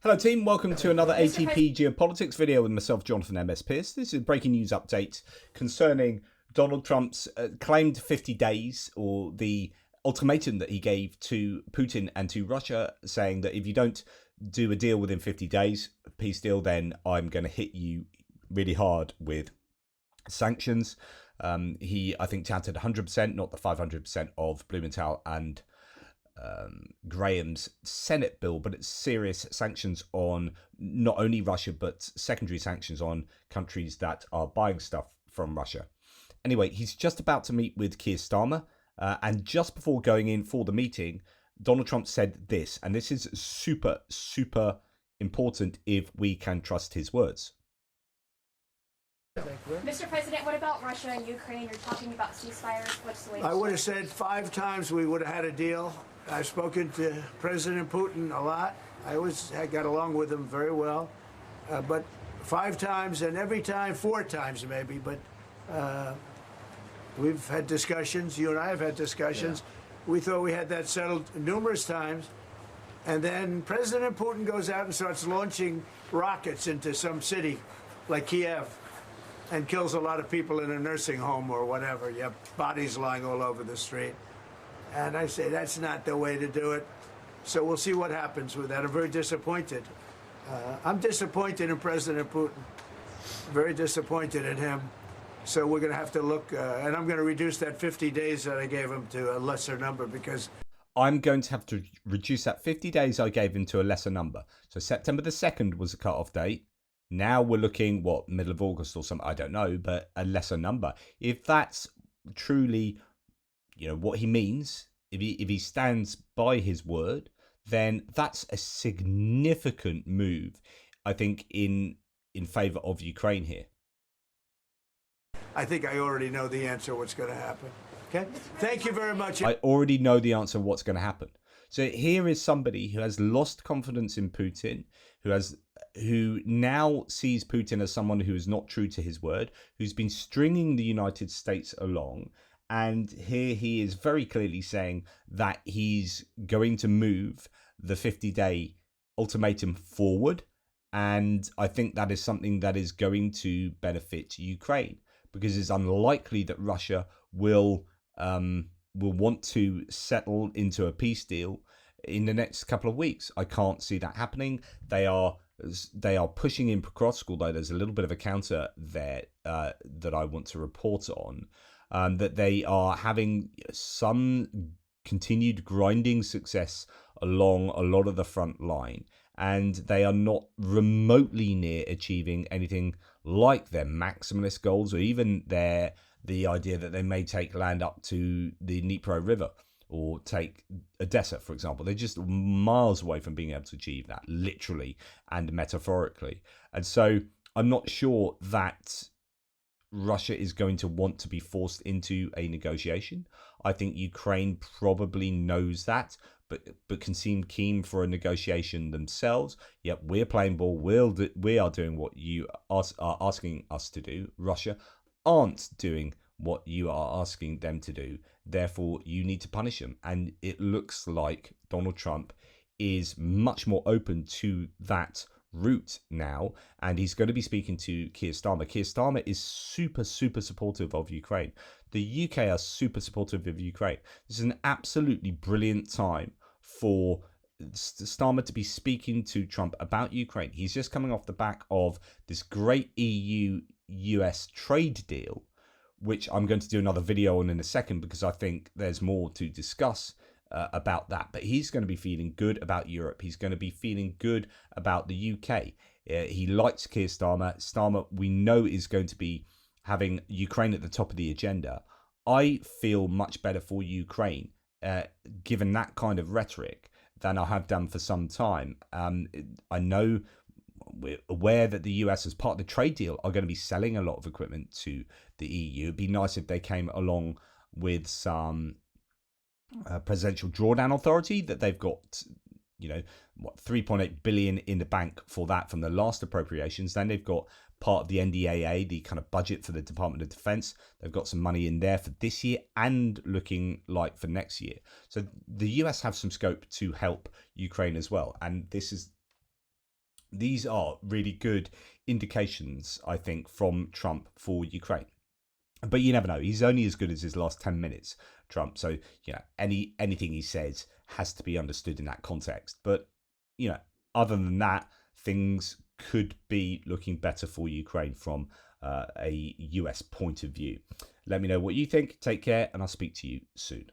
Hello team, welcome to another ATP Geopolitics video with myself, Jonathan MS Pearce. This is a breaking news update concerning Donald Trump's claimed 50 days, or the ultimatum that he gave to Putin and to Russia, saying that if you don't do a deal within 50 days, a peace deal, then I'm going to hit you really hard with sanctions. He, I think, touted 100%, not the 500% of Blumenthal and Graham's Senate bill, but it's serious sanctions on not only Russia, but secondary sanctions on countries that are buying stuff from Russia. Anyway, he's just about to meet with Keir Starmer, and just before going in for the meeting, Donald Trump said this, and this is super, super important if we can trust his words. Mr. President, what about Russia and Ukraine? You're talking about ceasefires. What's the latest? I would have said 5 times we would have had a deal. I've spoken to President Putin a lot. I got along with him very well. But 5 times, and every time 4 times maybe. But we've had discussions. You and I have had discussions. Yeah. We thought we had that settled numerous times. And then President Putin goes out and starts launching rockets into some city like Kiev and kills a lot of people in a nursing home or whatever. You have bodies lying all over the street. And I say that's not the way to do it. So we'll see what happens with that. I'm very disappointed. I'm disappointed in President Putin. Very disappointed in him. So we're going to have to look, and I'm going to reduce that 50 days that I gave him to a lesser number, because I'm going to have to reduce that 50 days I gave him to a lesser number. So September the 2nd was the cut-off date. Now we're looking, what, middle of August or something, I don't know, but a lesser number. If that's truly, what he means, if he stands by his word, then that's a significant move, I think, in favour of Ukraine here. I think I already know the answer what's going to happen. Okay? Thank you very much. I already know the answer what's going to happen. So here is somebody who has lost confidence in Putin, who now sees Putin as someone who is not true to his word, who's been stringing the United States along. And here he is very clearly saying that he's going to move the 50-day ultimatum forward. And I think that is something that is going to benefit Ukraine, because it's unlikely that Russia will want to settle into a peace deal in the next couple of weeks. I can't see that happening. They are pushing in Pokrovsk, although there's a little bit of a counter there that I want to report on. That they are having some continued grinding success along a lot of the front line, and they are not remotely near achieving anything like their maximalist goals, or even the idea that they may take land up to the Dnipro River or take Odessa, for example. They're just miles away from being able to achieve that, literally and metaphorically. And so I'm not sure that Russia is going to want to be forced into a negotiation. I think Ukraine probably knows that, but can seem keen for a negotiation themselves. Yep, we're playing ball. We are doing what you are asking us to do. Russia aren't doing what you are asking them to do. Therefore, you need to punish them. And it looks like Donald Trump is much more open to that route now, and he's going to be speaking to Keir Starmer. Keir Starmer is super, super supportive of Ukraine. The UK are super supportive of Ukraine. This is an absolutely brilliant time for Starmer to be speaking to Trump about Ukraine. He's just coming off the back of this great EU-US trade deal, which I'm going to do another video on in a second, because I think there's more to discuss about that. But he's going to be feeling good about Europe. He's going to be feeling good about the UK. He likes Keir Starmer. Starmer, we know, is going to be having Ukraine at the top of the agenda. I feel much better for Ukraine, given that kind of rhetoric, than I have done for some time. I know we're aware that the US, as part of the trade deal, are going to be selling a lot of equipment to the EU. It'd be nice if they came along with some presidential drawdown authority, that they've got, 3.8 billion in the bank for that from the last appropriations. Then they've got part of the NDAA, the kind of budget for the Department of Defense. They've got some money in there for this year and looking like for next year. So the US have some scope to help Ukraine as well. And this is These are really good indications, I think, from Trump for Ukraine. But you never know. He's only as good as his last 10 minutes, Trump. So, anything he says has to be understood in that context. But, other than that, things could be looking better for Ukraine from a US point of view. Let me know what you think. Take care, and I'll speak to you soon.